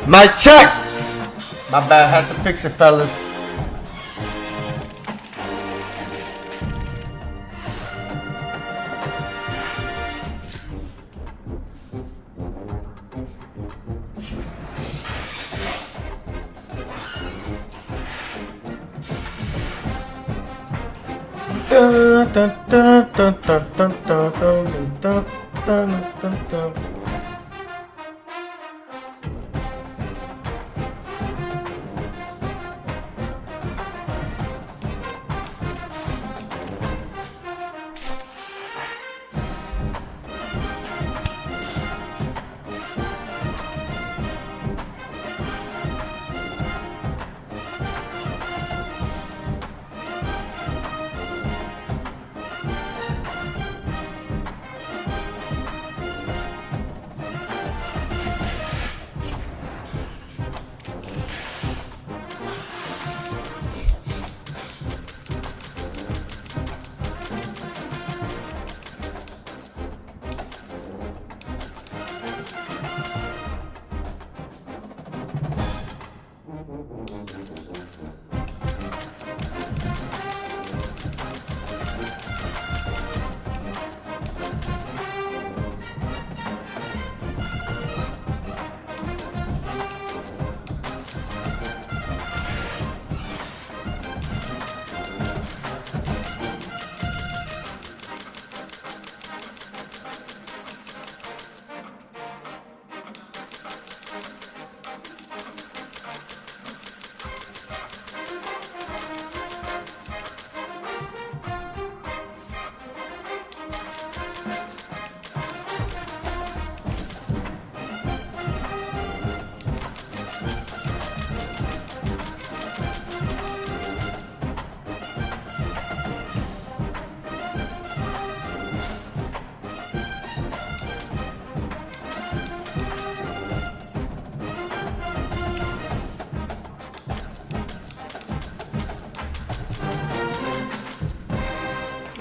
Mic check! My bad, had to fix it, fellas.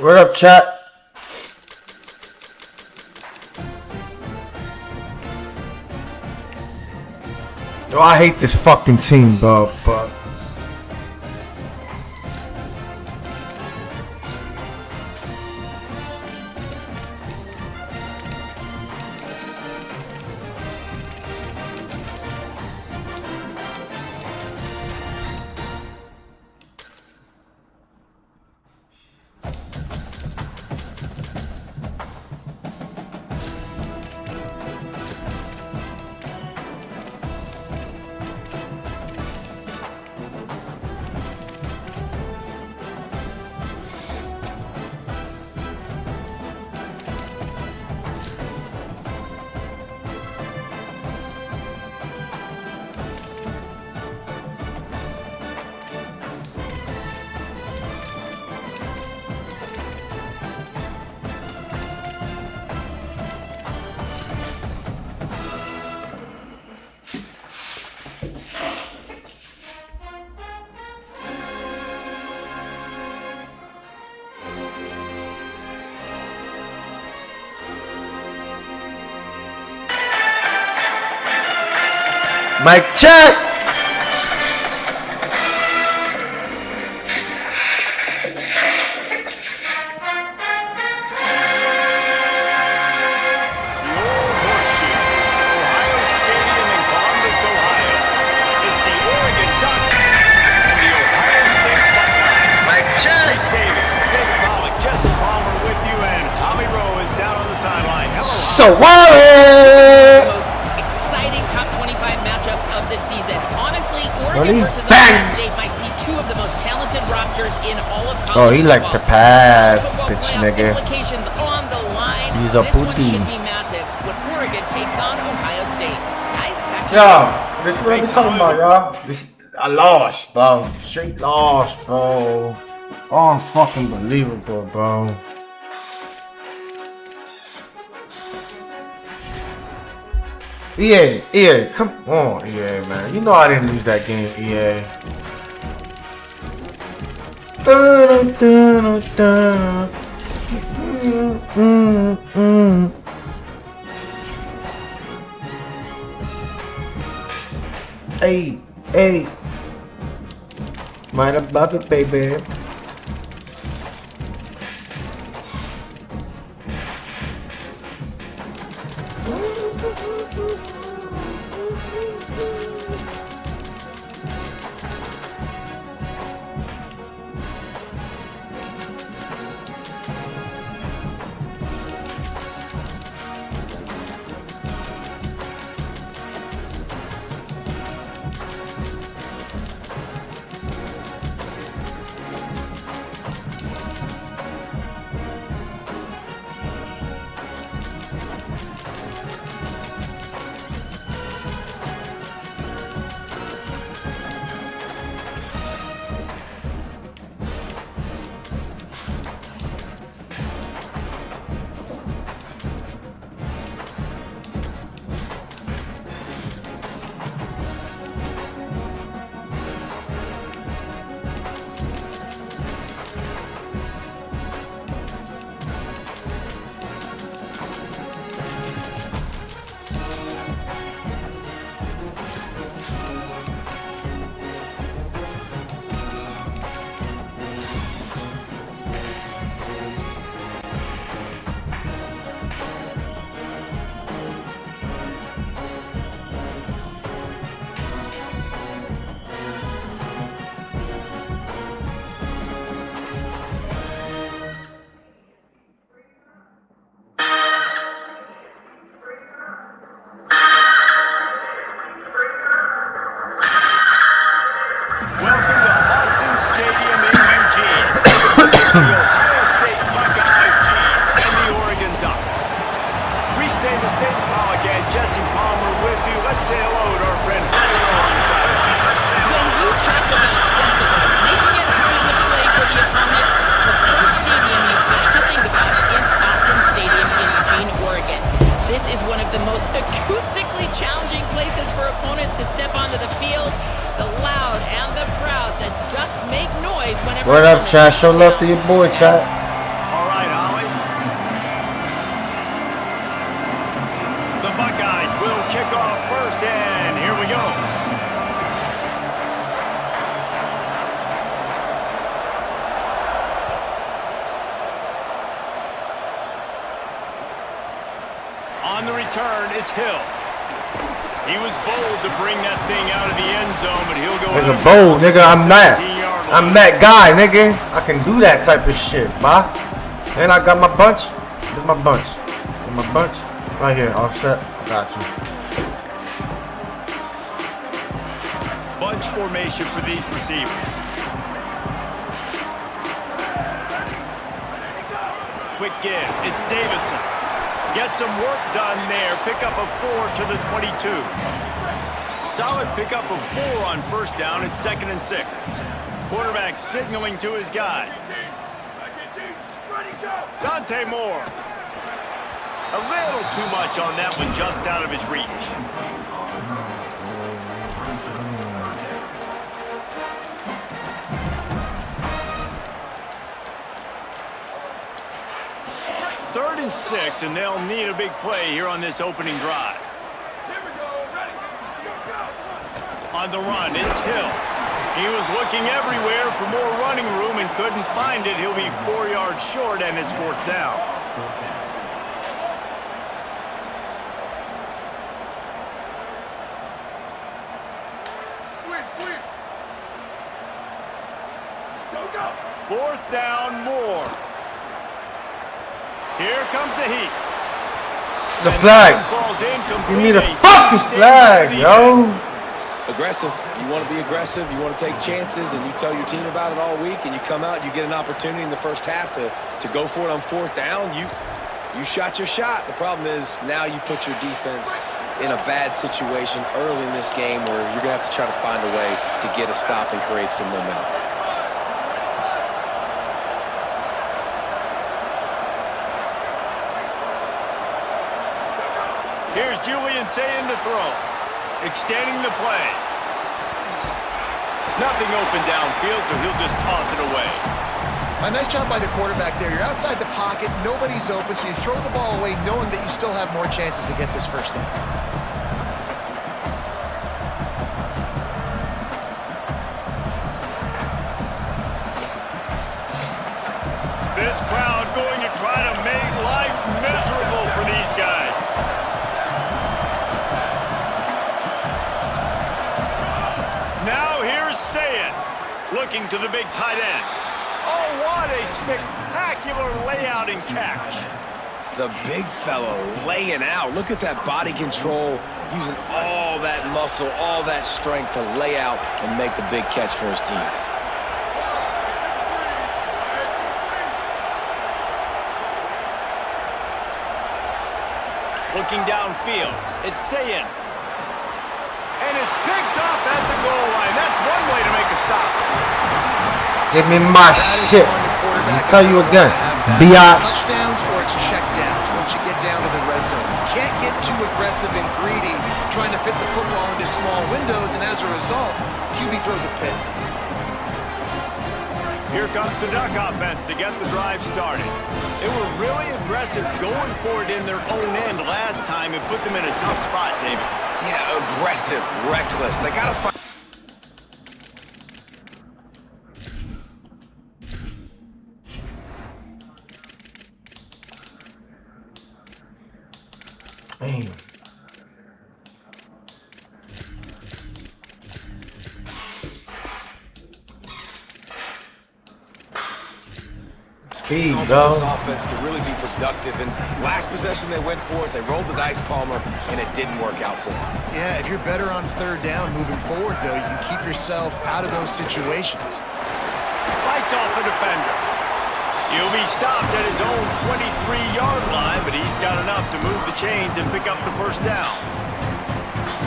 What up, chat? Oh, I hate this fucking team, bro, but mic check. So what? Exciting top 25 matchups of the season. Honestly, Oregon versus Ohio State might be two of the most talented rosters in all of college. Oh, he like to pass, bitch nigga. Implications on the line. He's a this one booty. should be massive when Oregon takes on Ohio State. Guys, back to Yo, this is what we talking about, y'all. This I lost, bro. Straight lost, bro. Fucking believable, bro. EA, come on, EA, man. You know I didn't lose that game, EA. Hey, hey. Right above it, baby. What up, chat? Show love to your boy, chat. All right, Ollie. The Buckeyes will kick off first, and here we go. On the return, it's Hill. He was bold to bring that thing out of the end zone, but he'll go. Nigga, bold, nigga. I'm that guy, nigga. I can do that type of shit, ma. And I got my bunch. Here's my bunch. Here's my bunch. Right here, all set. I got you. Bunch formation for these receivers. Quick give. It's Davison. Get some work done there. Pick up a 4 to the 22. Solid pickup of 4 on first down. It's 2nd and 6. Quarterback signaling to his guy. Dante Moore. A little too much on that one, just out of his reach. Third and 6, and they'll need a big play here on this opening drive. On the run, it's Hill. He was looking everywhere for more running room and couldn't find it. He'll be 4 yards short, and it's 4th down. Sweep. Go. 4th down, Moore. Here comes the heat. The flag. You need a fucking flag, yo. Aggressive. You want to be aggressive. You want to take chances, and you tell your team about it all week, and you come out and you get an opportunity in the first half to go for it on 4th down. You shot your shot. The problem is now you put your defense in a bad situation early in this game where you're going to have to try to find a way to get a stop and create some momentum. Here's Julian saying to throw. Extending the play. Nothing open downfield, so he'll just toss it away. A nice job by the quarterback there. You're outside the pocket, nobody's open, so you throw the ball away knowing that you still have more chances to get this first down. going to try to make life miserable for these guys. Now here's Sayin, looking to the big tight end. Oh, what a spectacular layout and catch. The big fellow laying out. Look at that body control, using all that muscle, all that strength to lay out and make the big catch for his team. Looking downfield, it's Sayin. And it's picked off at the goal line. That's one way to make a stop. Give me my shit. I'll tell you again. Biatch. Touchdowns or it's checkdowns once you get down to the red zone. You can't get too aggressive and greedy trying to fit the football into small windows, and as a result, QB throws a pick. Here comes the Duck offense to get the drive started. They were really aggressive going for it in their own end last time and put them in a tough spot, David. Yeah, aggressive, reckless. They got to find... Damn. Speed, bro. This offense to really be productive, and last possession they went for it. They rolled the dice, Palmer, and it didn't work out for them. Yeah, if you're better on third down moving forward, though, you can keep yourself out of those situations. Fights off a defender. He'll be stopped at his own 23-yard line, but he's got enough to move the chains and pick up the first down.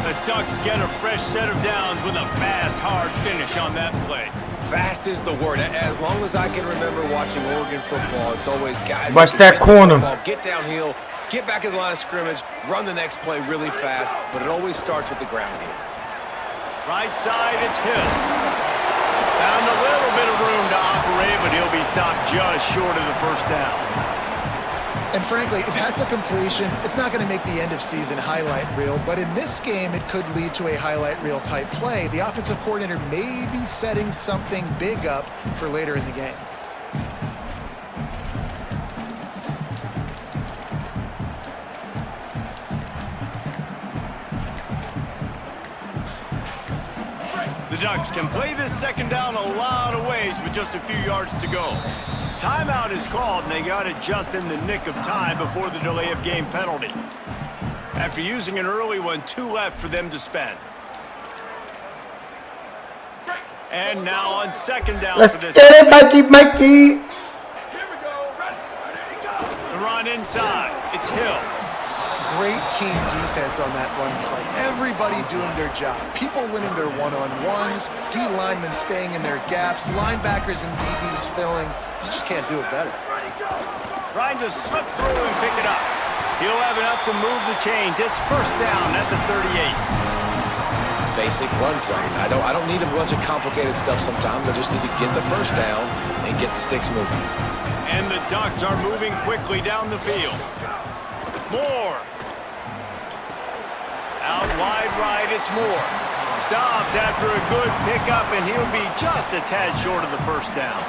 The Ducks get a fresh set of downs with a fast, hard finish on that play. Fast is the word. As long as I can remember watching Oregon football, it's always guys... Watch that corner. Get downhill, get back in the line of scrimmage, run the next play really fast, but it always starts with the ground game. Right side, it's Hill. Found a little bit of room to operate, but he'll be stopped just short of the first down. And frankly, if that's a completion, it's not going to make the end of season highlight reel, but in this game, it could lead to a highlight reel type play. The offensive coordinator may be setting something big up for later in the game. The Ducks can play this second down a lot of ways with just a few yards to go. Timeout is called, and they got it just in the nick of time before the delay of game penalty. After using an early one, 2 left for them to spend. And now on second down Let's for this. get it, Mikey. Here we go. Ready, go. The run inside. It's Hill. Great team defense on that run play. Everybody doing their job. People winning their one-on-ones, D linemen staying in their gaps, linebackers and DBs filling. You just can't do it better. Trying to slip through and pick it up. He'll have enough to move the chains. It's first down at the 38. Basic run plays. I don't need a bunch of complicated stuff sometimes. I just need to get the first down and get the sticks moving. And the Ducks are moving quickly down the field. Moore. Out wide right, it's Moore. Stopped after a good pickup, and he'll be just a tad short of the first down.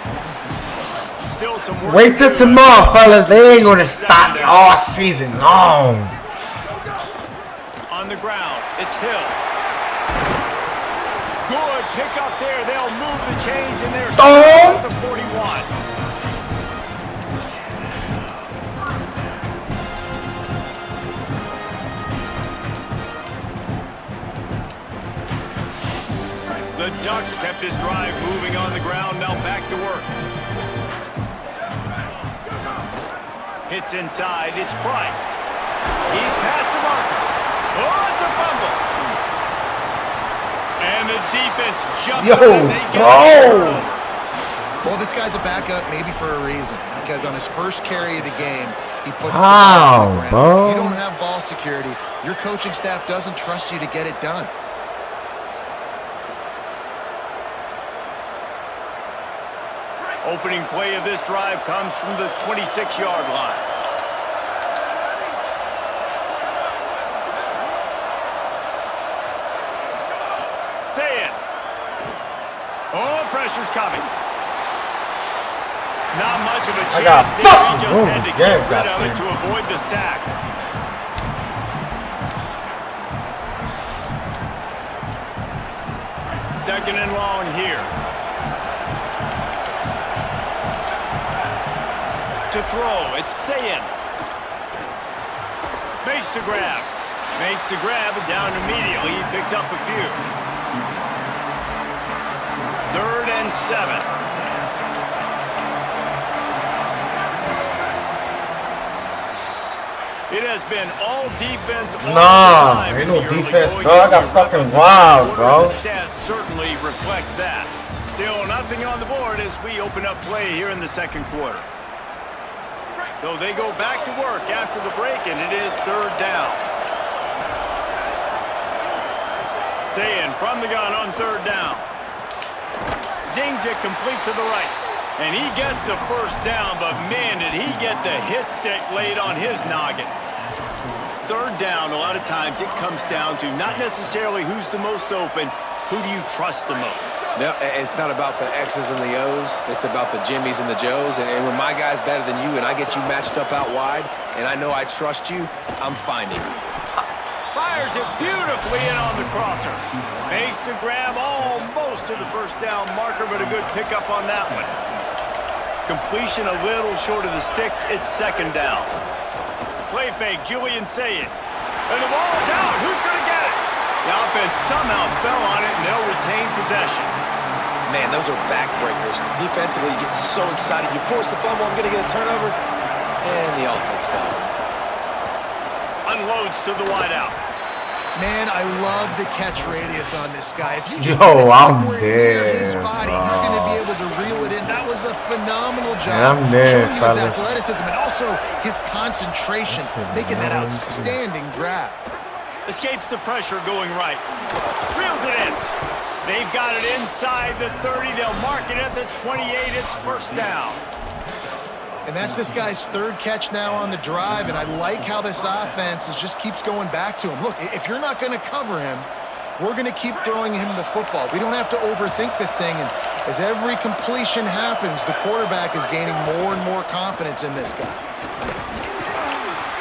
Still some work. Wait till tomorrow, fellas. They ain't gonna stop all season long. On the ground, it's Hill. Good pickup there. They'll move the chains, and they're at the 41. The Ducks kept this drive moving on the ground, now back to work. Hits inside, it's Price. He's past the marker. Oh, it's a fumble. And the defense jumps in. They get Well, this guy's a backup maybe for a reason, because on his first carry of the game, he puts the ball on the ground. Bro. If you don't have ball security, your coaching staff doesn't trust you to get it done. Opening play of this drive comes from the 26-yard line. Say it. Oh, pressure's coming. Not much of a I got chance there. He fucking just room had to again, get rid of it goddamn. to avoid the sack. Second and long here. To throw, it's Sayin. Makes the grab. Makes the grab and down immediately. He picks up a few. 3rd and 7. It has been all defense all the Nah, time ain't in no the early defense, going. bro. I got fucking wild, bro. The stats certainly reflect that. Still nothing on the board as we open up play here in the second quarter. So they go back to work after the break, and it is 3rd down. Sayin from the gun on 3rd down. Zings it complete to the right. And he gets the first down, but man, did he get the hit stick laid on his noggin. 3rd down, a lot of times it comes down to not necessarily who's the most open, who do you trust the most? No, it's not about the X's and the O's. It's about the Jimmys and the Joes. And when my guy's better than you and I get you matched up out wide and I know I trust you, I'm finding you. Fires it beautifully in on the crosser. Makes the grab almost to the first down marker, but a good pickup on that one. Completion a little short of the sticks. It's 2nd down. Play fake, Julian Sayin. And the ball is out. Who's going to get it? The offense somehow fell on it, and they'll retain possession. Man, those are backbreakers. Defensively, you get so excited. You force the fumble, I'm going to get a turnover, and the offense falls on the field. Unloads to the wideout. Man, I love the catch radius on this guy. If you just Yo, put it I'm somewhere near his dead, body, bro. he's going to be able to reel it in. That was a phenomenal job. Yeah, I'm dead, showing you fellas. his athleticism and also his concentration, making that outstanding grab. Escapes the pressure going right. Reels it in. They've got it inside the 30. They'll mark it at the 28. It's 1st down. And that's this guy's 3rd catch now on the drive, and I like how this offense just keeps going back to him. Look, if you're not going to cover him, we're going to keep throwing him the football. We don't have to overthink this thing, and as every completion happens, the quarterback is gaining more and more confidence in this guy.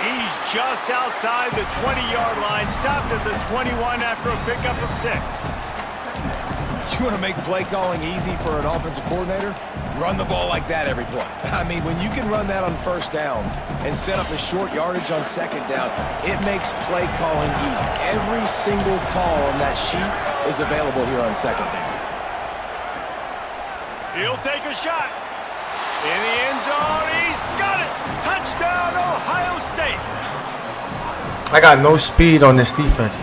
He's just outside the 20-yard line, stopped at the 21 after a pickup of 6. You want to make play calling easy for an offensive coordinator? Run the ball like that every play. I mean, when you can run that on 1st down and set up a short yardage on 2nd down, it makes play calling easy. Every single call on that sheet is available here on 2nd down. He'll take a shot. In the end zone, he's got it. Touchdown, Ohio State. I got no speed on this defense.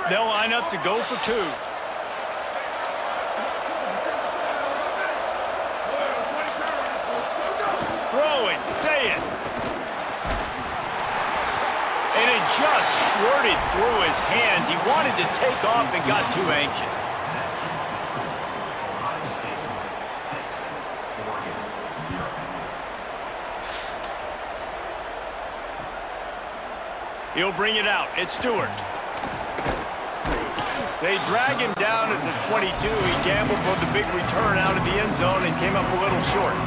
They'll line up to go for 2. Throwing, say it. And it just squirted through his hands. He wanted to take off and got too anxious. He'll bring it out. It's Stewart. They drag him down at the 22. He gambled for the big return out of the end zone and came up a little short.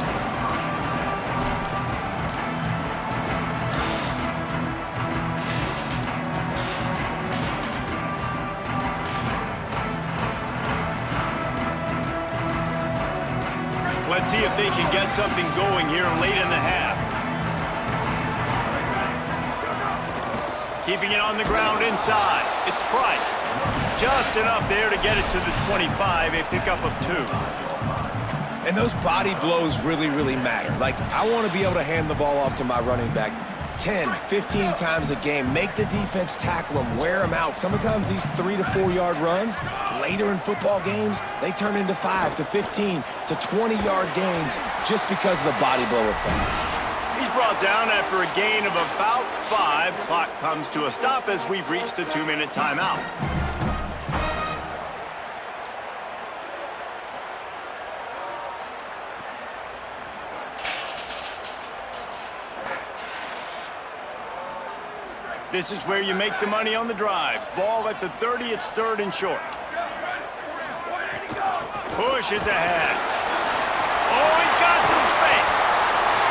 Let's see if they can get something going here late in the half. Keeping it on the ground inside. It's Price. Just enough there to get it to the 25, a pickup of 2. And those body blows really, really matter. Like, I want to be able to hand the ball off to my running back 10, 15 times a game. Make the defense tackle them, wear them out. Sometimes these 3 to 4 yard runs, later in football games, they turn into 5 to 15 to 20 yard gains just because of the body blow effect. He's brought down after a gain of about 5. Clock comes to a stop as we've reached a 2-minute timeout. This is where you make the money on the drives. Ball at the 30, it's 3rd and short. Push is ahead. Oh, he's got some space.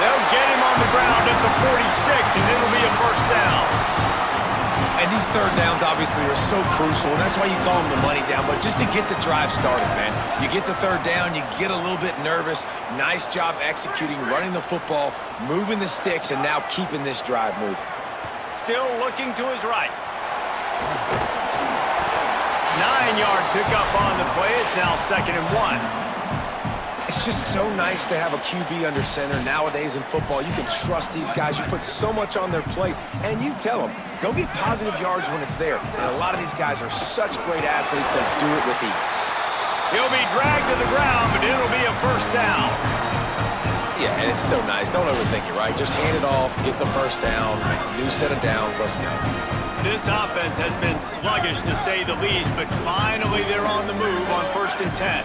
They'll get him on the ground at the 46, and it'll be a 1st down. And these 3rd downs obviously are so crucial, and that's why you call them the money down. But just to get the drive started, man, you get the 3rd down, you get a little bit nervous. Nice job executing, running the football, moving the sticks, and now keeping this drive moving. Still looking to his right. 9-yard pickup on the play. It's now 2nd and 1. It's just so nice to have a QB under center. Nowadays in football, you can trust these guys. You put so much on their plate, and you tell them, go get positive yards when it's there. And a lot of these guys are such great athletes that do it with ease. He'll be dragged to the ground, but it'll be a 1st down. Yeah, and it's so nice. Don't overthink it, right? Just hand it off, get the 1st down, new set of downs, let's go. This offense has been sluggish to say the least, but finally they're on the move on 1st and 10.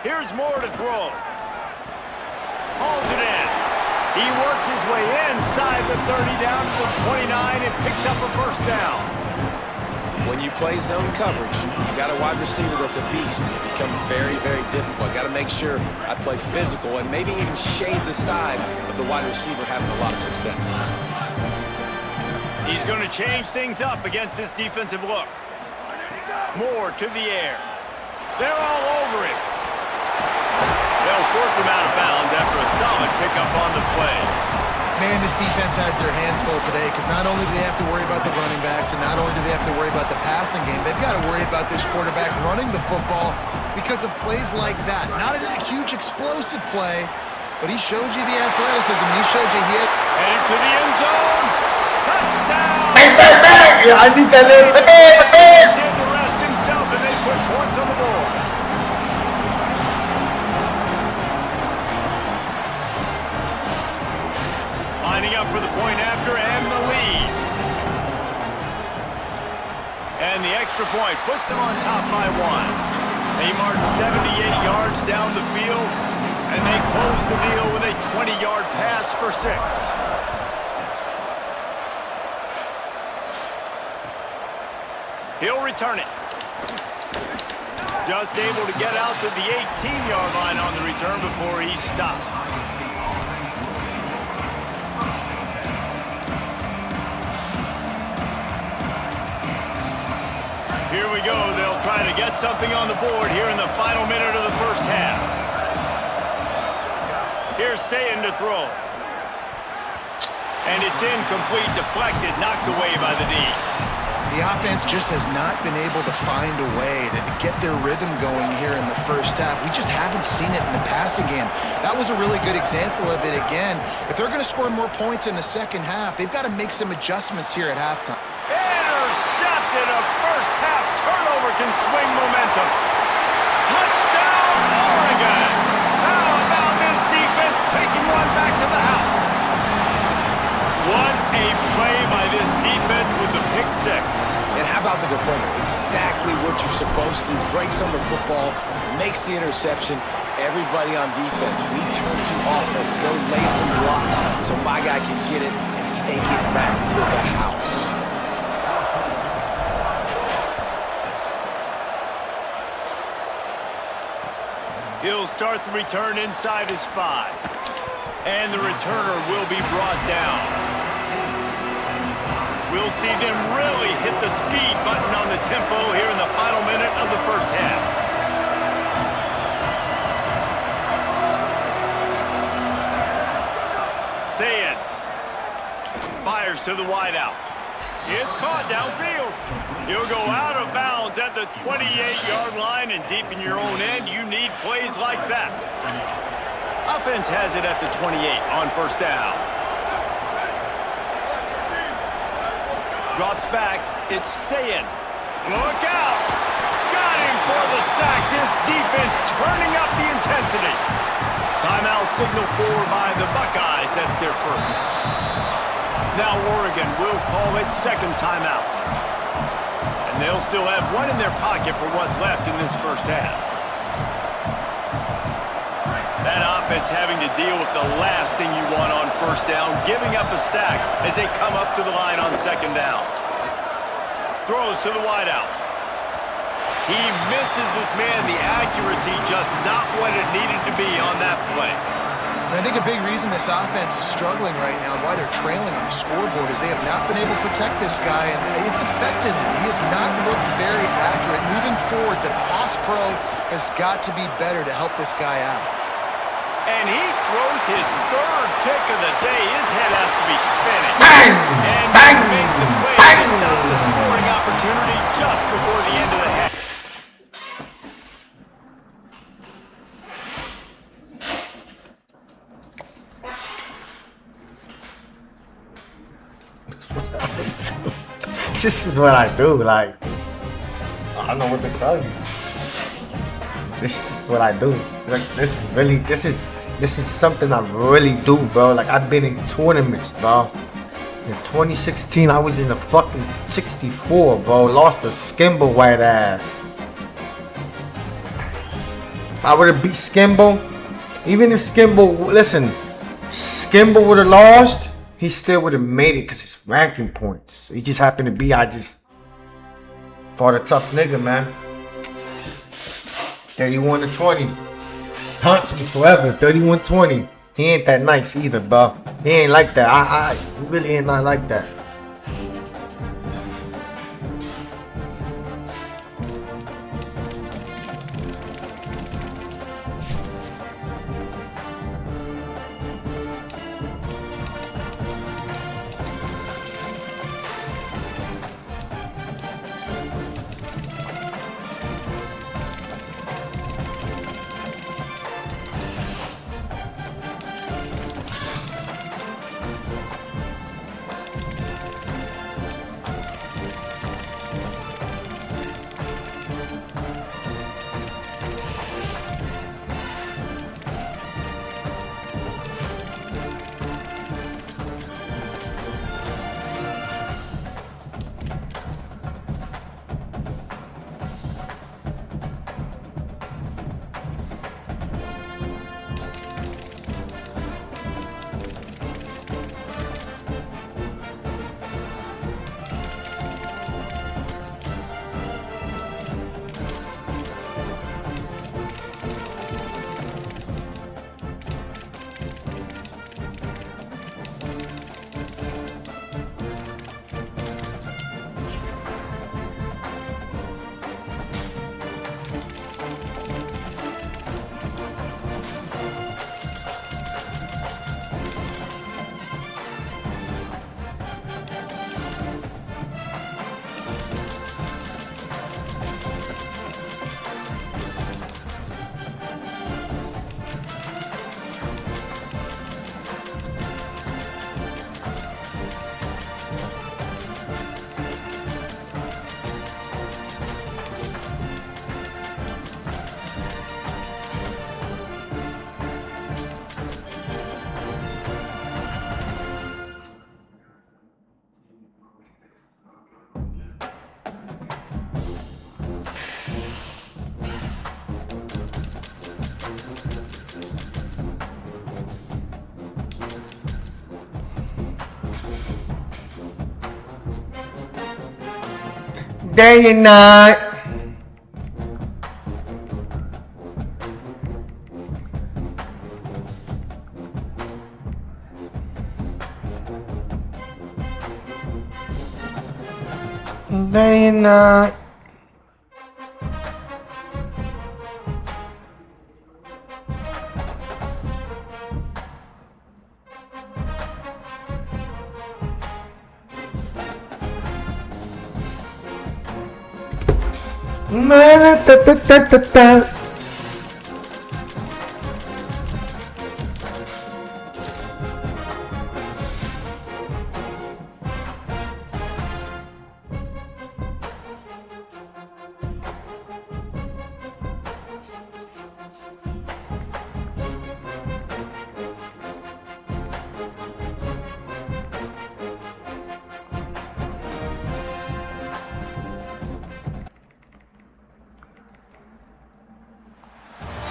Here's Moore to throw. Hauls it in. He works his way inside the 30 down to the 29 and picks up a 1st down. When you play zone coverage, you got a wide receiver that's a beast. It becomes very, very difficult. Got to make sure I play physical and maybe even shade the side of the wide receiver having a lot of success. He's going to change things up against this defensive look. Moore to the air. They're all over him. They'll force him out of bounds after a solid pickup on the play. Man, this defense has their hands full today because not only do they have to worry about the running backs and not only do they have to worry about the passing game, they've got to worry about this quarterback running the football because of plays like that. Not a huge explosive play, but he showed you the athleticism. He showed you he had... Headed to the end zone. Touchdown! Bang, bang, bang! Yeah, I need that little... He did the rest himself, and they put points on the board. Lining up for the point after and the lead. And the extra point puts them on top by 1. They march 78 yards down the field, and they close the deal with a 20-yard pass for 6. He'll return it. Just able to get out to the 18-yard line on the return before he stopped. Here we go. They'll try to get something on the board here in the final minute of the 1st half. Here's Sayin to throw. And it's incomplete, deflected, knocked away by the D. The offense just has not been able to find a way to get their rhythm going here in the 1st half. We just haven't seen it in the passing game. That was a really good example of it again. If they're going to score more points in the 2nd half, they've got to make some adjustments here at halftime. Intercepted. A 1st half turnover can swing momentum. Touchdown, Oregon. How about this defense taking one back to the house? What a play by this defense with the pick 6. And how about the defender? Exactly what you're supposed to. Breaks on the football, makes the interception. Everybody on defense, we turn to offense. Go lay some blocks so my guy can get it and take it back to the house. He'll start the return inside his 5. And the returner will be brought down. We'll see them really hit the speed button on the tempo here in the final minute of the 1st half. Sayin fires to the wideout. It's caught downfield. He'll go out of bounds at the 28-yard line, and deep in your own end, you need plays like that. Offense has it at the 28 on 1st down. Drops back. It's Sayin. Look out. Got him for the sack. This defense turning up the intensity. Timeout signal for by the Buckeyes. That's their 1st. Now Oregon will call its 2nd timeout. And they'll still have one in their pocket for what's left in this 1st half. That offense having to deal with the last thing you want on first down, giving up a sack as they come up to the line on second down. Throws to the wideout. He misses his man. The accuracy just not what it needed to be on that play. And I think a big reason this offense is struggling right now and why they're trailing on the scoreboard is they have not been able to protect this guy, and it's affected him. He has not looked very accurate. Moving forward, the pass pro has got to be better to help this guy out. And he throws his third pick of the day. His head has to be spinning. Bang! And Bang! make the play Bang! to stop the scoring opportunity just before the end of the half. This is what I do. Like, I don't know what to tell you. This is what I do. Like, this is something I really do, bro. Like, I've been in tournaments, bro. In 2016, I was in the fucking 64, bro. Lost to Skimble white ass. If I would have beat Skimble, even if Skimble, listen, Skimble would have lost, he still would have made it because it's ranking points. He just happened to be, I just fought a tough nigga, man. 31-20. Haunts me forever. 31-20. He ain't that nice either, bro. He ain't like that. He really ain't not like that. Day and night. Day and night.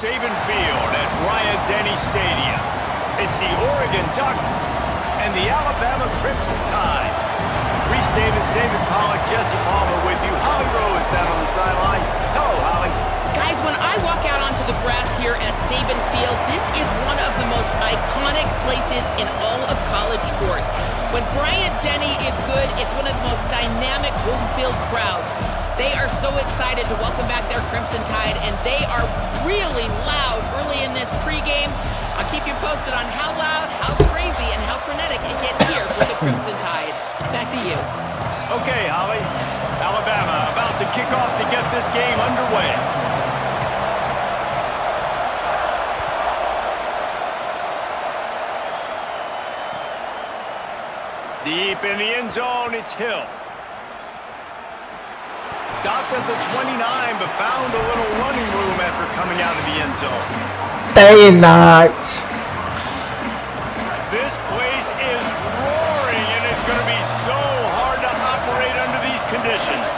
Saban Field at Bryant-Denny Stadium. It's the Oregon Ducks and the Alabama Crimson Tide. Reese Davis, David Pollack, Jesse Palmer with you. Holly Rowe is down on the sideline. Hello, Holly. Guys, when I walk out onto the grass here at Saban Field, this is one of the most iconic places in all of college sports. When Bryant-Denny is good, it's one of the most dynamic home field crowds. They are so excited to welcome back their Crimson Tide, and they are really loud early in this pregame. I'll keep you posted on how loud, how crazy, and how frenetic it gets here for the Crimson Tide. Back to you. Okay, Holly. Alabama about to kick off to get this game underway. Deep in the end zone, it's Hill. Stopped at the 29, but found a little running room after coming out of the end zone. Day and night. This place is roaring, and it's going to be so hard to operate under these conditions.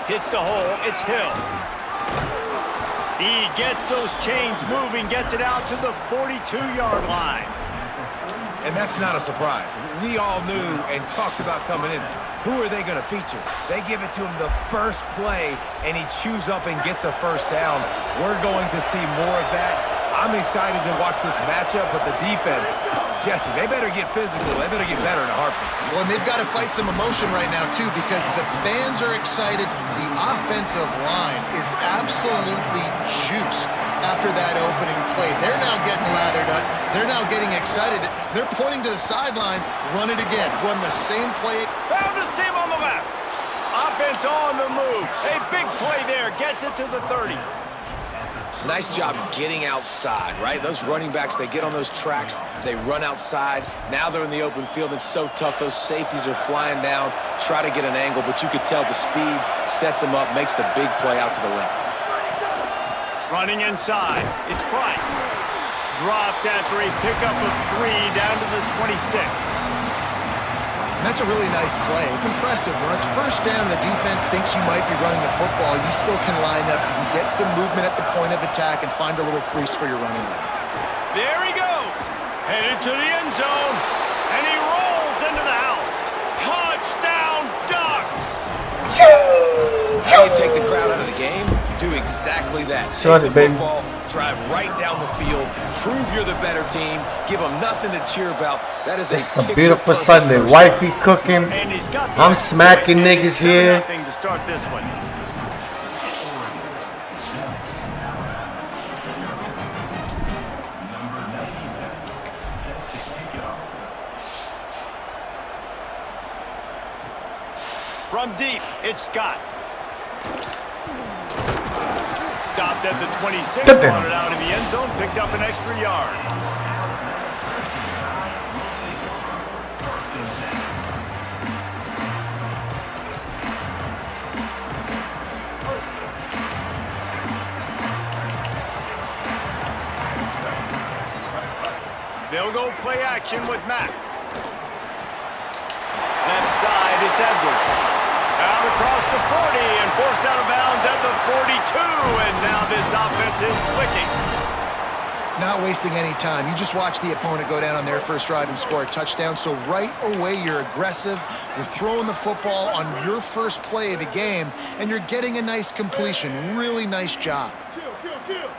Hits the hole, it's Hill. He gets those chains moving, gets it out to the 42-yard line. And that's not a surprise. We all knew and talked about coming in. Who are they going to feature? They give it to him the first play, and he chews up and gets a first down. We're going to see more of that. I'm excited to watch this matchup, but the defense, Jesse, they better get physical. They better get better in a heartbeat. Well, and they've got to fight some emotion right now, too, because the fans are excited. The offensive line is absolutely juiced after that opening play. They're now getting lathered up. They're now getting excited. They're pointing to the sideline. Run it again. Run the same play. Found a sim on the left. Offense on the move. A big play there. Gets it to the 30. Nice job getting outside, right? Those running backs, they get on those tracks, they run outside. Now they're in the open field. It's so tough. Those safeties are flying down, try to get an angle, but you could tell the speed sets them up, makes the big play out to the left. Running inside. It's Price. Dropped after a pickup of 3 down to the 26. And that's a really nice play. It's impressive. When it's first down, the defense thinks you might be running the football. You still can line up, you can get some movement at the point of attack, and find a little crease for your running back. There he goes. Headed to the end zone. And he rolls into the house. Touchdown, Ducks! How do you take the crowd out of the game? Do exactly that. Shut Take it, the baby. football, drive right down the field, prove you're the better team, give them nothing to cheer about. That is It's a a beautiful picture-perfect Sunday. first Wifey cooking. And he's got the I'm extra smacking point. niggas here. 7-0 to start this one. From deep, it's Scott. Stopped at the 26, Good damn. brought it out in the end zone, picked up an extra yard. They'll go play action with Mack. Left side, it's Edwards. Out across the 40 and forced out of bounds at the 42. And now this offense is clicking. Not wasting any time. You just watch the opponent go down on their first drive and score a touchdown. So right away, you're aggressive. You're throwing the football on your first play of the game, and you're getting a nice completion. Really nice job. Kill.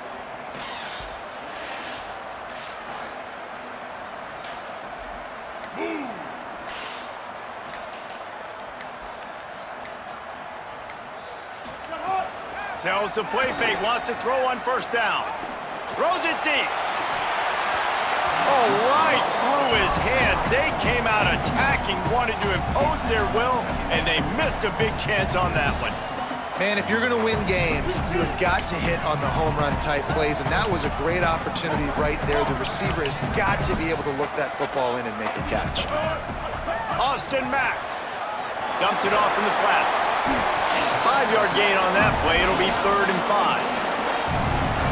Tells the play fake, wants to throw on first down. Throws it deep. Oh, right through his hand. They came out attacking, wanted to impose their will, and they missed a big chance on that one. Man, if you're going to win games, you have got to hit on the home run type plays, and that was a great opportunity right there. The receiver has got to be able to look that football in and make the catch. Austin Mack dumps it off in the flats. 5-yard gain on that play. It'll be 3rd and 5.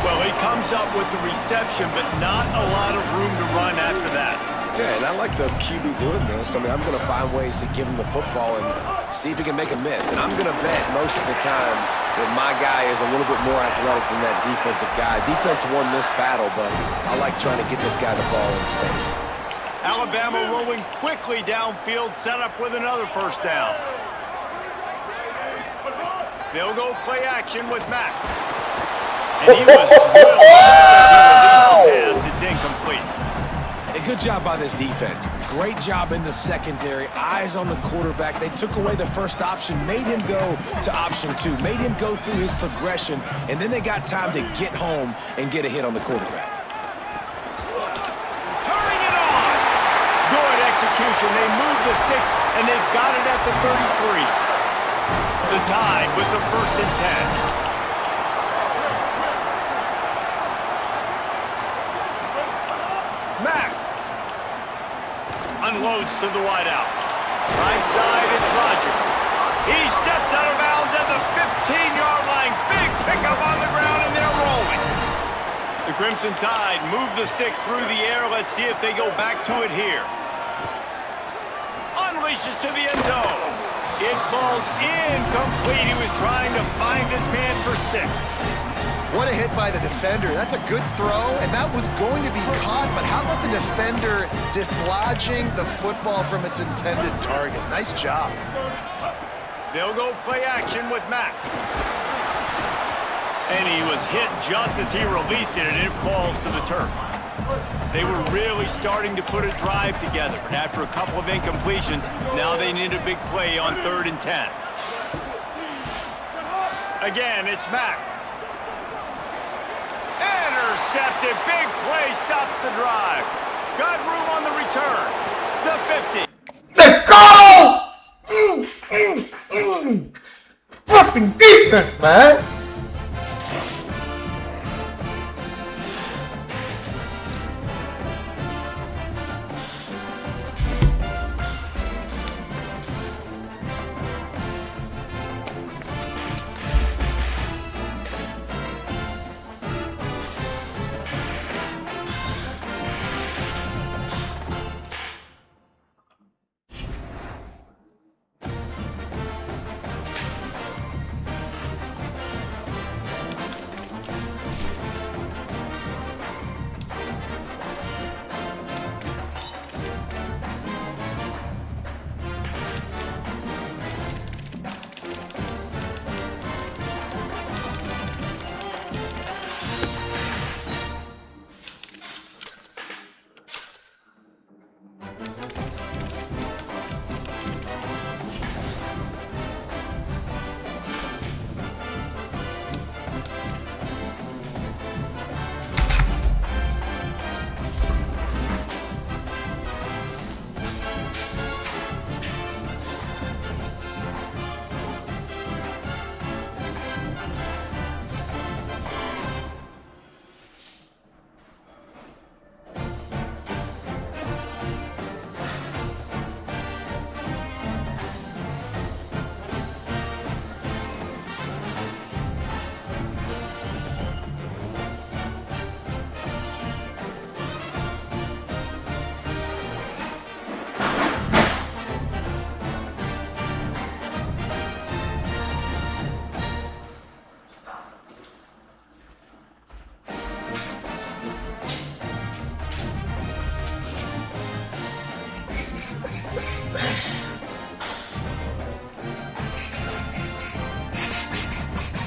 Well, he comes up with the reception, but not a lot of room to run after that. Yeah, and I like the QB doing this. I mean, I'm going to find ways to give him the football and see if he can make a miss. And I'm going to bet most of the time that my guy is a little bit more athletic than that defensive guy. Defense won this battle, but I like trying to get this guy the ball in space. Alabama rolling quickly downfield, set up with another first down. They'll go play action with Mack. And he was drilled as he released the pass. It's incomplete. A good job by this defense. Great job in the secondary. Eyes on the quarterback. They took away the first option, made him go to option 2, made him go through his progression, and then they got time to get home and get a hit on the quarterback. Turning it on. Good execution. They move the sticks, and they've got it at the 33. The Tide with the 1st and 10. Mack unloads to the wideout. Right side, it's Rodgers. He steps out of bounds at the 15-yard line. Big pickup on the ground, and they're rolling. The Crimson Tide move the sticks through the air. Let's see if they go back to it here. Unleashes to the end zone. It falls incomplete. He was trying to find his man for 6. What a hit by the defender. That's a good throw, and that was going to be caught, but how about the defender dislodging the football from its intended target? Nice job. They'll go play action with Mack. And he was hit just as he released it, and it falls to the turf. They were really starting to put a drive together, but after a couple of incompletions, now they need a big play on 3rd and 10. Again, it's Mack. Intercepted. Big play stops the drive. Got room on the return. The 50. Let's go! Fucking defense, man!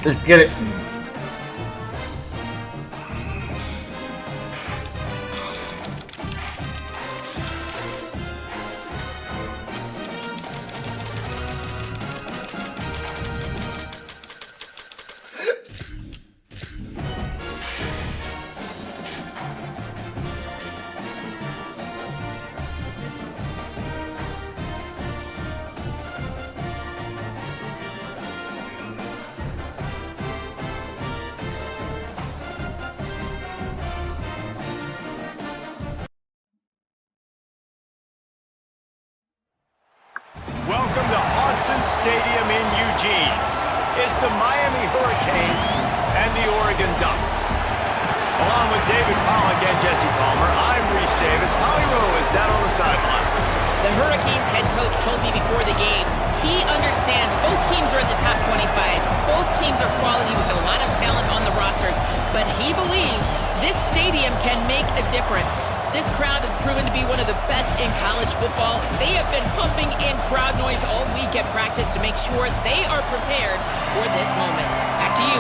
Let's get it. Welcome to Autzen Stadium in Eugene. It's the Miami Hurricanes and the Oregon Ducks. Along with David Pollack and Jesse Palmer, I'm Reese Davis. Holly Rowe is down on the The Hurricanes head coach told me before the game, he understands both teams are in the top 25. Both teams are quality with a lot of talent on the rosters, but he believes this stadium can make a difference. This crowd has proven to be one of the best in college football. They have been pumping in crowd noise all week at practice to make sure they are prepared for this moment. Back to you.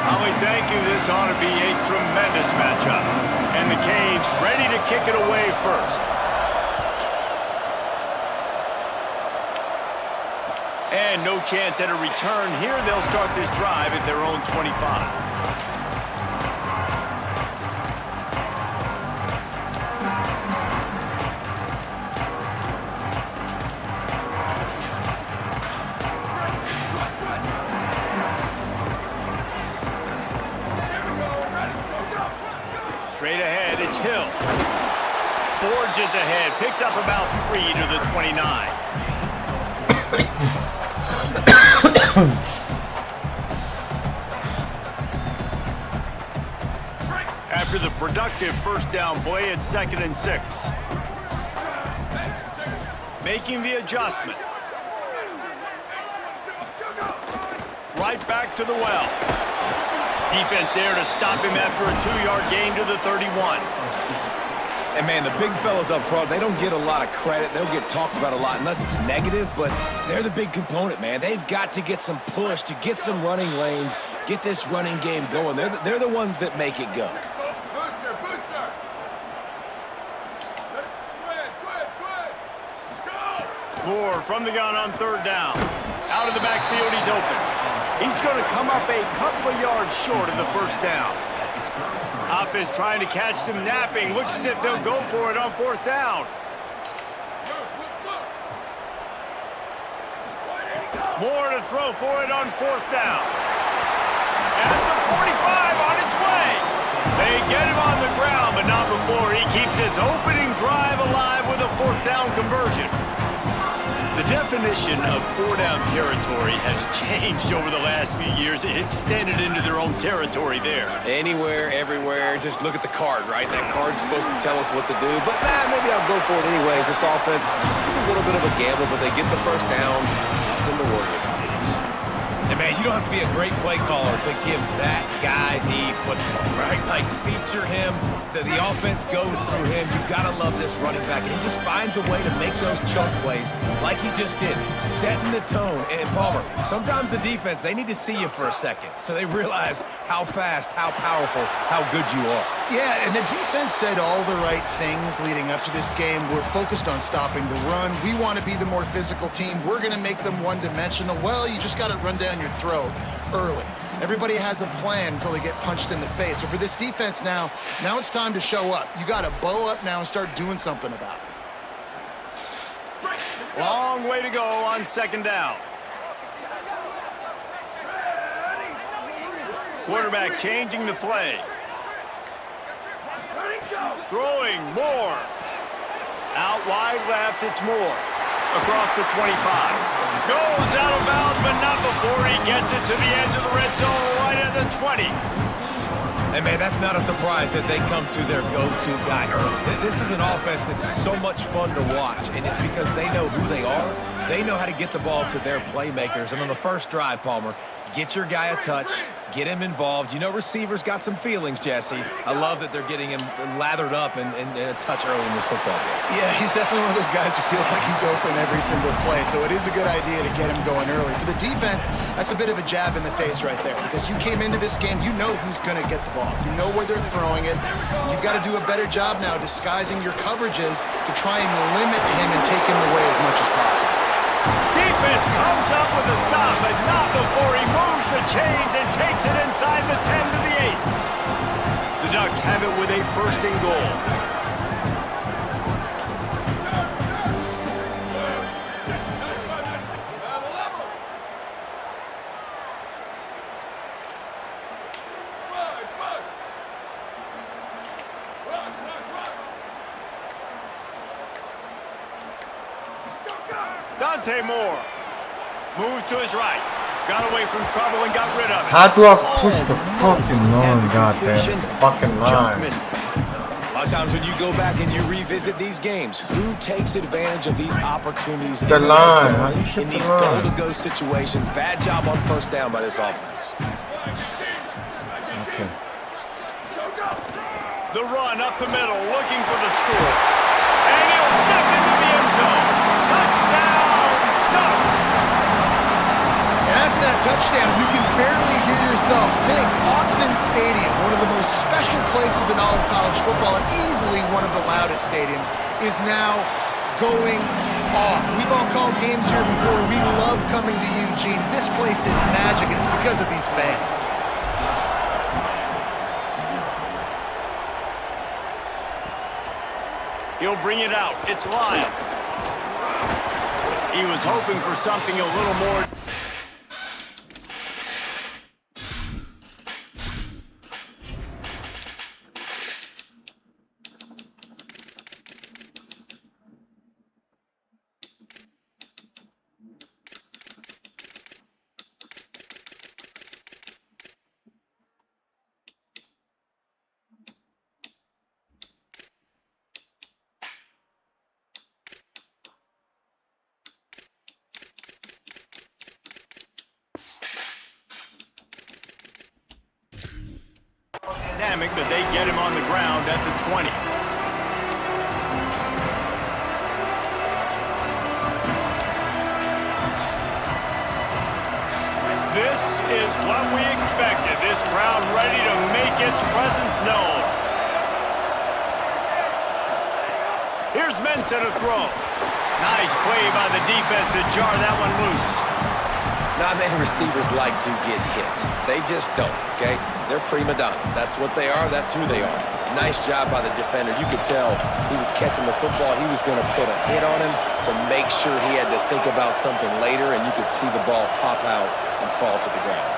Holly, thank you. This ought to be a tremendous matchup. And the Canes ready to kick it away first. And no chance at a return here. They'll start this drive at their own 25. Straight ahead, it's Hill. Forges ahead, picks up about 3 to the 29. After the productive first down play, it's 2nd and 6. Making the adjustment. Right back to the well. Defense there to stop him after a 2-yard gain to the 31. And, man, the big fellas up front, they don't get a lot of credit. They'll get talked about a lot unless it's negative, but they're the big component, man. They've got to get some push, to get some running lanes, get this running game going. They're the ones that make it go. Booster. Moore from the gun on 3rd down. Out of the backfield, he's open. He's going to come up a couple of yards short of the first down. Offense trying to catch them napping. Looks as if they'll go for it on 4th down. Moore to throw for it on 4th down. At the 45 on its way. They get him on the ground, but not before he keeps his opening drive alive with a 4th down conversion. The definition of 4-down territory has changed over the last few years. It extended into their own territory there. Anywhere, everywhere, just look at the card, right? That card's supposed to tell us what to do, but maybe I'll go for it anyways. This offense took a little bit of a gamble, but they get the first down. Nothing to worry about. And, man, you don't have to be a great play caller to give that guy the football, right? Like, feature him. The offense goes through him. You've got to love this running back. And he just finds a way to make those chunk plays like he just did, setting the tone. And, Palmer, sometimes the defense, they need to see you for a second so they realize how fast, how powerful, how good you are. Yeah, and the defense said all the right things leading up to this game. We're focused on stopping the run. We want to be the more physical team. We're going to make them one-dimensional. Well, you just got to run down your throat early. Everybody has a plan until they get punched in the face. So for this defense now it's time to show up. You got to bow up now and start doing something about it. Long way to go on 2nd down. Quarterback changing the play. Throwing Moore. Out wide left, it's Moore. Across the 25. Goes out of bounds, but not before he gets it to the edge of the red zone right at the 20. And, man, that's not a surprise that they come to their go-to guy early. This is an offense that's so much fun to watch, and it's because they know who they are. They know how to get the ball to their playmakers. And on the first drive, Palmer, get your guy a touch, get him involved. You know receivers got some feelings, Jesse. I love that they're getting him lathered up and a touch early in this football game. Yeah, he's definitely one of those guys who feels like he's open every single play, so it is a good idea to get him going early. For the defense, that's a bit of a jab in the face right there, because you came into this game, you know who's going to get the ball. You know where they're throwing it. You've got to do a better job now disguising your coverages to try and limit him and take him away as much as possible. Defense comes up with a stop, but not before he moves the chains and takes it inside the 10 to the 8. The Ducks have it with a 1st and goal. Moore moves to his right, got away from trouble and got rid of it. How do I push the fucking line, goddamn fucking line? Just missed it. A of times when you go back and you revisit these games, who takes advantage of these opportunities The in the line. red How zone, you shift in the these line? goal-to-go situations? Bad job on first down by this offense. Okay. The run up the middle, looking for the score. And he'll step into the end zone. Touchdown, Ducks! And after that touchdown, you can barely hear yourself think. Autzen Stadium, one of the most special places in all of college football and easily one of the loudest stadiums, is now going off. We've all called games here before. We love coming to Eugene. This place is magic, and it's because of these fans. He'll bring it out. It's Lyle. He was hoping for something a little more. Dynamic, but they get him on the ground at the 20. This is what we expected. This crowd ready to make its presence known. Here's Mensah to throw. Nice play by the defense to jar that one loose. Not many receivers like to get hit. They just don't, okay? They're prima donnas. That's what they are. That's who they are. Nice job by the defender. You could tell he was catching the football. He was going to put a hit on him to make sure he had to think about something later, and you could see the ball pop out and fall to the ground.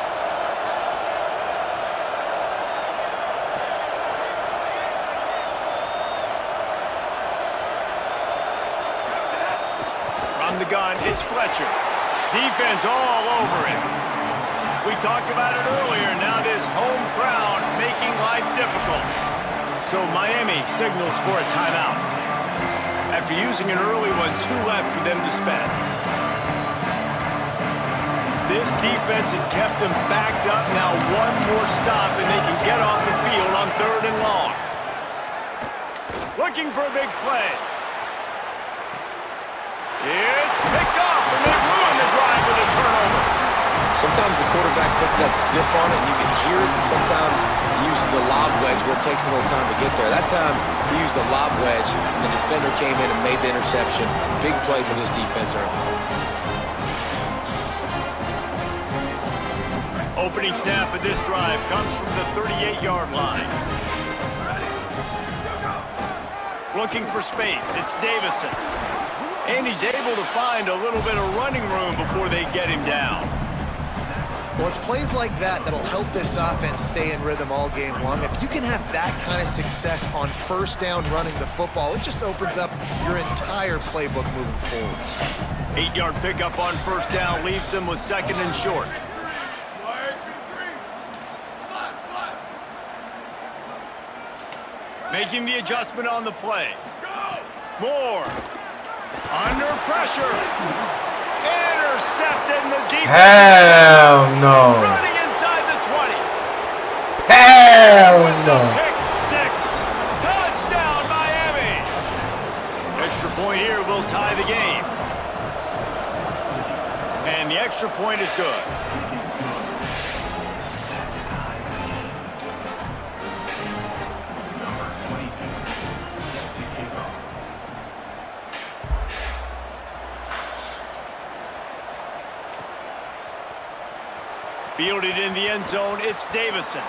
From the gun, it's Fletcher. Defense all over it. We talked about it earlier. Now this home crowd making life difficult. So Miami signals for a timeout. After using an early one, 2 left for them to spend. This defense has kept them backed up. Now one more stop and they can get off the field on 3rd and long. Looking for a big play. It's picked off, and they ruin the drive with a turnover. Sometimes the quarterback puts that zip on it, and you can hear it, and sometimes he uses the lob wedge where it takes a little time to get there. That time, he used the lob wedge, and the defender came in and made the interception. Big play for this defense early. Opening snap of this drive comes from the 38-yard line. Looking for space, it's Davison. And he's able to find a little bit of running room before they get him down. Well, it's plays like that that'll help this offense stay in rhythm all game long. If you can have that kind of success on first down running the football, it just opens up your entire playbook moving forward. 8-yard pickup on first down leaves them with 2nd and short. Making the adjustment on the play. Moore. Under pressure. Intercepted in the defense. Hell no. Running inside the 20. Hell no. Pick 6. Touchdown, Miami. Extra point here will tie the game. And the extra point is good. Fielded in the end zone, it's Davison.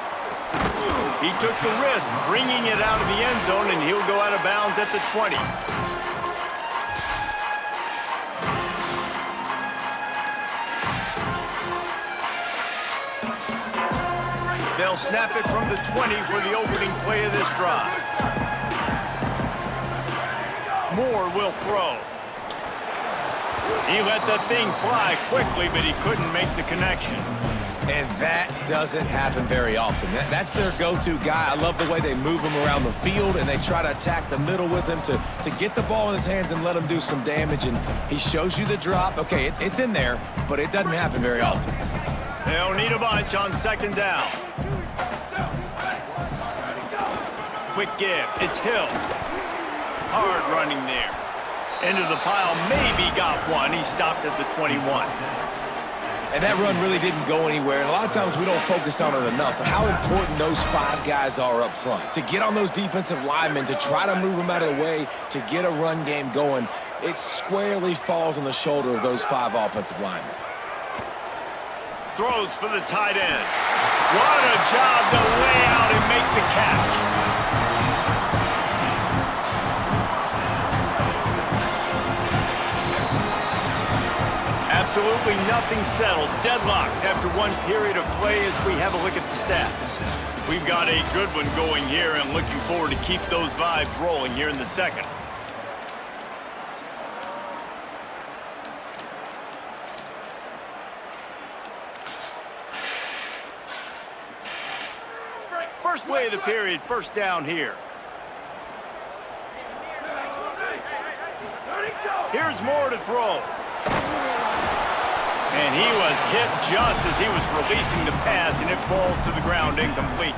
He took the risk, bringing it out of the end zone, and he'll go out of bounds at the 20. They'll snap it from the 20 for the opening play of this drive. Moore will throw. He let the thing fly quickly, but he couldn't make the connection. And that doesn't happen very often. That's their go-to guy. I love the way they move him around the field, and they try to attack the middle with him to get the ball in his hands and let him do some damage. And he shows you the drop. Okay, it's in there, but it doesn't happen very often. They'll need a bunch on second down. Quick give. It's Hill. Hard running there. Into the pile. Maybe got one. He stopped at the 21. And that run really didn't go anywhere. And a lot of times we don't focus on it enough. But how important those 5 guys are up front. To get on those defensive linemen, to try to move them out of the way, to get a run game going, it squarely falls on the shoulder of those 5 offensive linemen. Throws for the tight end. What a job to lay out and make the catch. Absolutely nothing settled. Deadlocked after one period of play as we have a look at the stats. We've got a good one going here and looking forward to keep those vibes rolling here in the second. First play of the period, first down here. Here's Moore to throw. And he was hit just as he was releasing the pass, and it falls to the ground incomplete.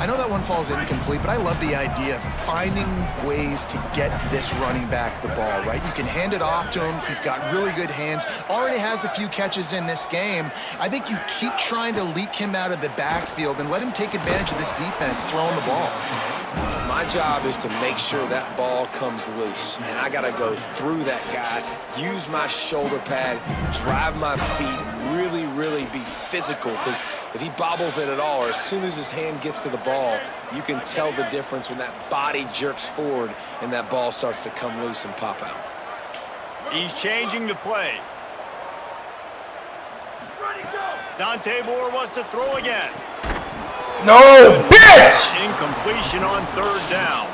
I know that one falls incomplete, but I love the idea of finding ways to get this running back the ball, right? You can hand it off to him. He's got really good hands. Already has a few catches in this game. I think you keep trying to leak him out of the backfield and let him take advantage of this defense throwing the ball. My job is to make sure that ball comes loose. And I got to go through that guy, use my shoulder pad, drive my feet, really be physical. Because if he bobbles it at all, or as soon as his hand gets to the ball, you can tell the difference when that body jerks forward and that ball starts to come loose and pop out. He's changing the play. Dante Moore wants to throw again. No, bitch! Incompletion on third down.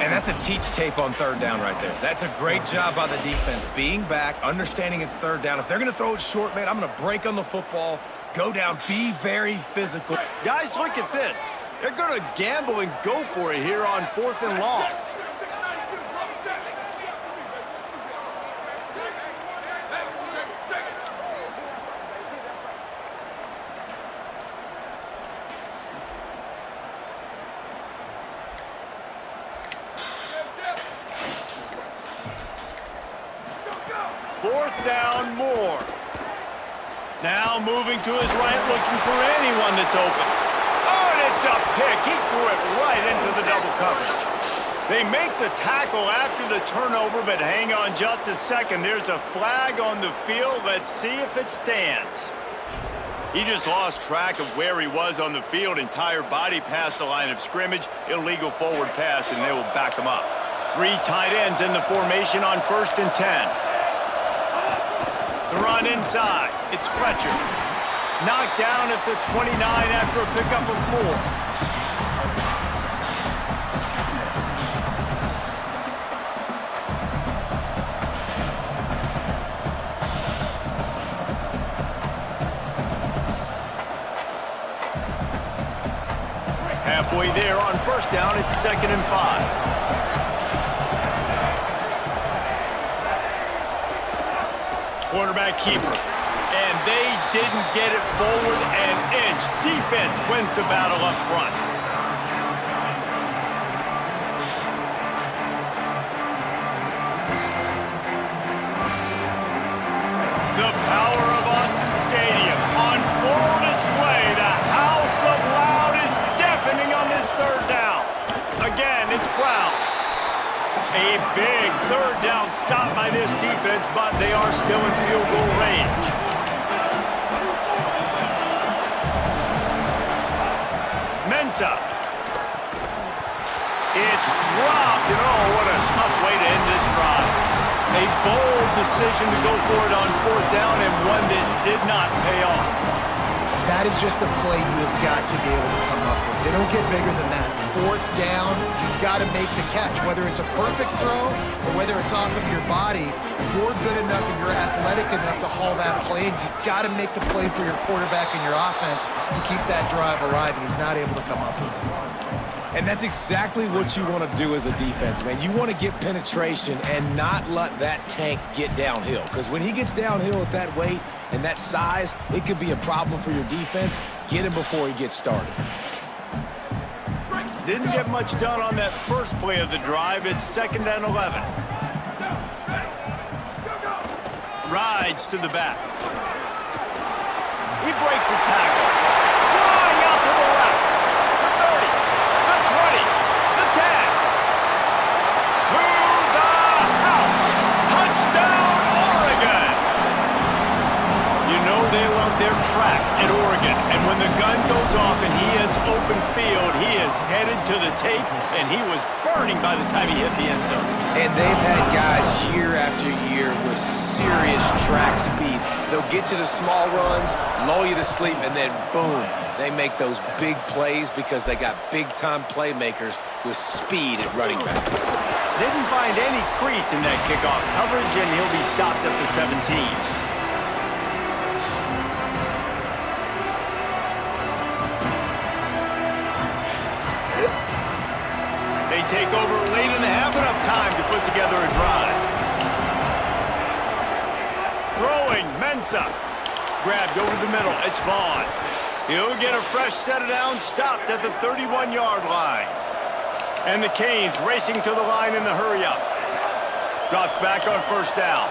And that's a teach tape on third down right there. That's a great job by the defense. Being back, understanding it's third down. If they're going to throw it short, man, I'm going to break on the football, go down, be very physical. Guys, look at this. They're going to gamble and go for it here on 4th and long. Fourth down, Moore. Now moving to his right, looking for anyone that's open. Oh, and it's a pick. He threw it right into the double coverage. They make the tackle after the turnover, but hang on just a second. There's a flag on the field. Let's see if it stands. He just lost track of where he was on the field. Entire body past the line of scrimmage. Illegal forward pass, and they will back him up. 3 tight ends in the formation on 1st and 10. The run inside. It's Fletcher. Knocked down at the 29 after a pickup of 4. Halfway there on 1st down, it's 2nd and 5. Quarterback keeper. And they didn't get it forward an inch. Defense wins the battle up front. The power of Autzen Stadium on full display. The house of loud is deafening on this third down. Again, it's Brown. A big third down stop by this defense, but they are still in field goal range. Mensa. It's dropped, and oh, what a tough way to end this drive. A bold decision to go for it on 4th down, and one that did not pay off. That that is just a play you have got to be able to come up with. They don't get bigger than that. Fourth down, you've got to make the catch. Whether it's a perfect throw or whether it's off of your body, you're good enough and you're athletic enough to haul that play in. You've got to make the play for your quarterback and your offense to keep that drive alive, and he's not able to come up with it. And that's exactly what you want to do as a defense, man. You want to get penetration and not let that tank get downhill. Because when he gets downhill at that weight and that size, it could be a problem for your defense. Get him before he gets started. Didn't get much done on that first play of the drive. It's 2nd and 11. Rides to the back. He breaks a tackle. Flying out to the left. The 30. The 20. The 10. To the house. Touchdown, Oregon. You know they love their track at Oregon. And when the gun goes off and he hits open field, he is headed to the tape, and he was burning by the time he hit the end zone. And they've had guys year after year with serious track speed. They'll get you the small runs, lull you to sleep, and then boom, they make those big plays because they got big-time playmakers with speed at running back. Didn't find any crease in that kickoff coverage, and he'll be stopped at the 17. They take over late in the half, enough time to put together a drive. Throwing, Mensah. Grabbed over the middle, it's Vaughn. He'll get a fresh set of downs, stopped at the 31-yard line. And the Canes racing to the line in the hurry-up. Drops back on first down.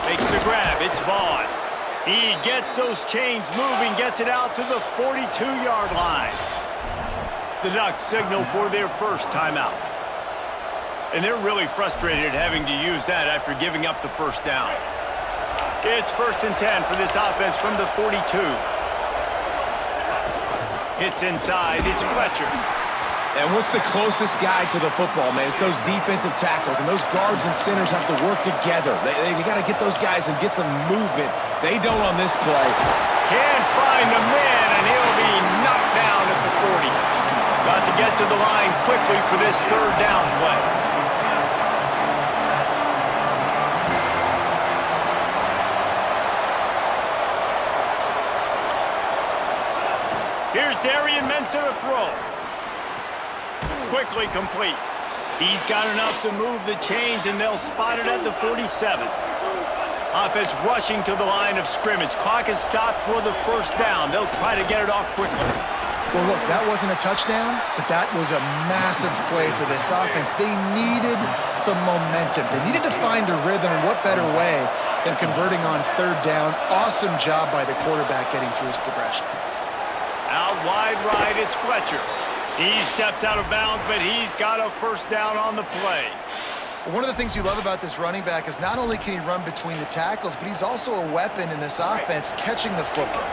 Makes the grab, it's Vaughn. He gets those chains moving, gets it out to the 42-yard line. The Ducks signal for their first timeout. And they're really frustrated having to use that after giving up the first down. It's 1st and 10 for this offense from the 42. Hits inside, it's Fletcher. And what's the closest guy to the football, man? It's those defensive tackles, and those guards and centers have to work together. They got to get those guys and get some movement. They don't on this play. Can't find the man, and he'll be knocked down at the 40. Got to get to the line quickly for this 3rd down play. Here's Darian Mensah to throw. Quickly complete. He's got enough to move the chains, and they'll spot it at the 47. Offense rushing to the line of scrimmage. Clock is stopped for the first down. They'll try to get it off quickly. Well, look, that wasn't a touchdown, but that was a massive play for this offense. They needed some momentum. They needed to find a rhythm, and what better way than converting on 3rd down. Awesome job by the quarterback getting through his progression. Out wide right, it's Fletcher. He steps out of bounds, but he's got a first down on the play. Well, one of the things you love about this running back is not only can he run between the tackles, but he's also a weapon in this offense catching the football.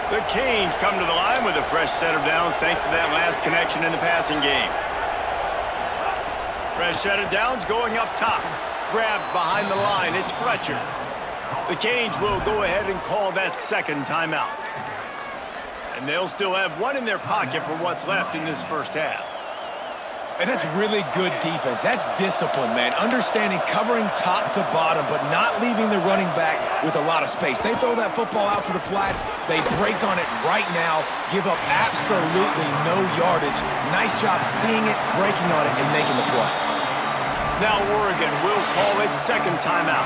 The Canes come to the line with a fresh set of downs thanks to that last connection in the passing game. Fresh set of downs going up top. Grabbed behind the line, it's Fletcher. The Canes will go ahead and call that 2nd timeout. And they'll still have one in their pocket for what's left in this first half. And that's really good defense. That's discipline, man. Understanding covering top to bottom, but not leaving the running back with a lot of space. They throw that football out to the flats. They break on it right now, give up absolutely no yardage. Nice job seeing it, breaking on it, and making the play. Now Oregon will call its 2nd timeout.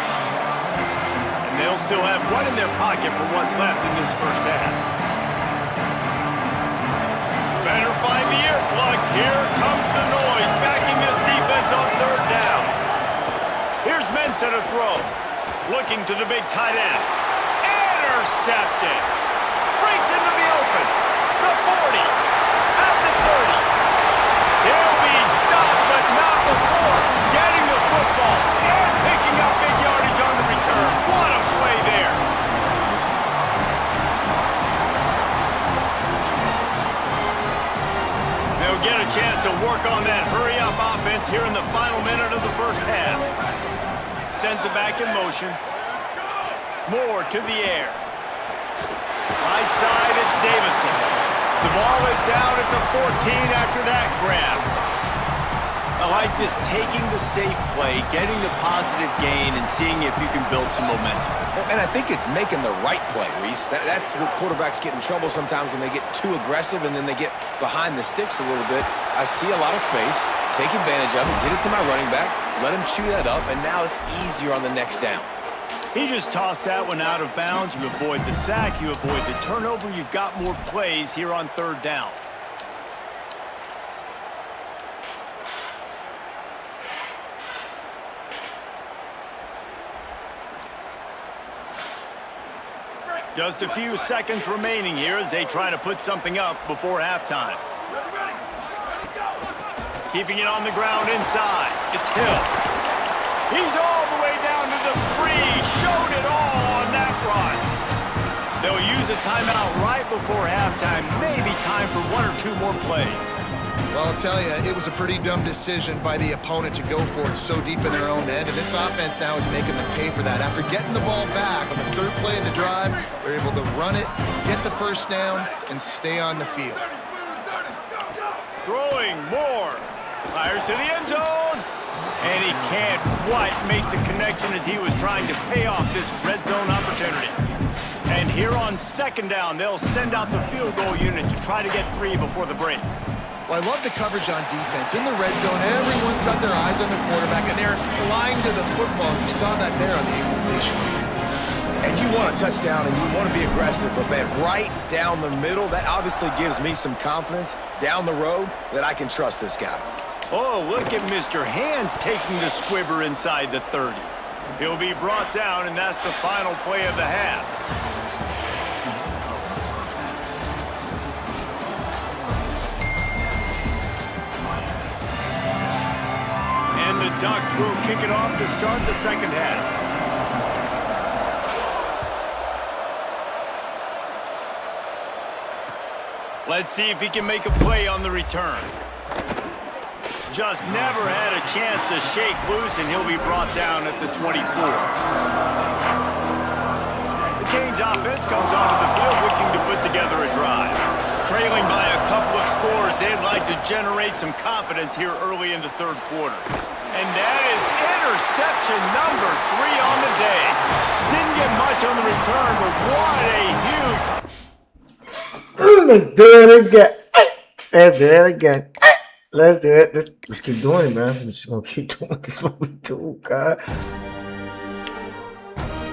And they'll still have one in their pocket for what's left in this first half. Better find the earplugs. Here comes the noise, backing this defense on 3rd down. Here's Mensah to throw. Looking to the big tight end. Intercepted. Breaks into the open. The 40. At the 30. He'll be stopped, but not before getting the football and picking up big yardage on the return. What a play there. They'll get a chance to work on that hurry-up offense here in the final minute of the first half. Sends it back in motion. Moore to the air. Right side, it's Davison. The ball is down at the 14 after that grab. I like this, taking the safe play, getting the positive gain, and seeing if you can build some momentum. And I think it's making the right play, Reese. That's where quarterbacks get in trouble sometimes when they get too aggressive and then they get behind the sticks a little bit. I see a lot of space, take advantage of it, get it to my running back, let him chew that up, and now it's easier on the next down. He just tossed that one out of bounds. You avoid the sack, you avoid the turnover. You've got more plays here on third down. Just a few seconds remaining here as they try to put something up before halftime. Keeping it on the ground inside. It's Hill. He's all the way down to the 3. Showed it all on that run. They'll use a timeout right before halftime. Maybe time for 1 or 2 more plays. Well, I'll tell you, it was a pretty dumb decision by the opponent to go for it so deep in their own end, and this offense now is making them pay for that. After getting the ball back on the 3rd play of the drive, they're able to run it, get the first down, and stay on the field. Throwing more. Fires to the end zone. And he can't quite make the connection as he was trying to pay off this red zone opportunity. And here on 2nd down, they'll send out the field goal unit to try to get 3 before the break. Well, I love the coverage on defense. In the red zone, everyone's got their eyes on the quarterback, and they're flying to the football. You saw that there on the incompletion. And you want a touchdown and you want to be aggressive, but man, right down the middle, that obviously gives me some confidence down the road that I can trust this guy. Oh, look at Mr. Hands taking the squibber inside the 30. He'll be brought down, and that's the final play of the half. And the Ducks will kick it off to start the 2nd half. Let's see if he can make a play on the return. Just never had a chance to shake loose, and he'll be brought down at the 24. The Canes offense comes onto the field looking to put together a drive. Trailing by a couple of scores, they'd like to generate some confidence here early in the 3rd quarter. And that is interception number 3 on the day. Didn't get much on the return, but what a huge... Let's do it again. Let's do it again. Let's do it. Let's keep doing it, man. We're just gonna keep doing this. What we do, God.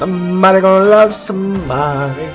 Somebody gonna love somebody.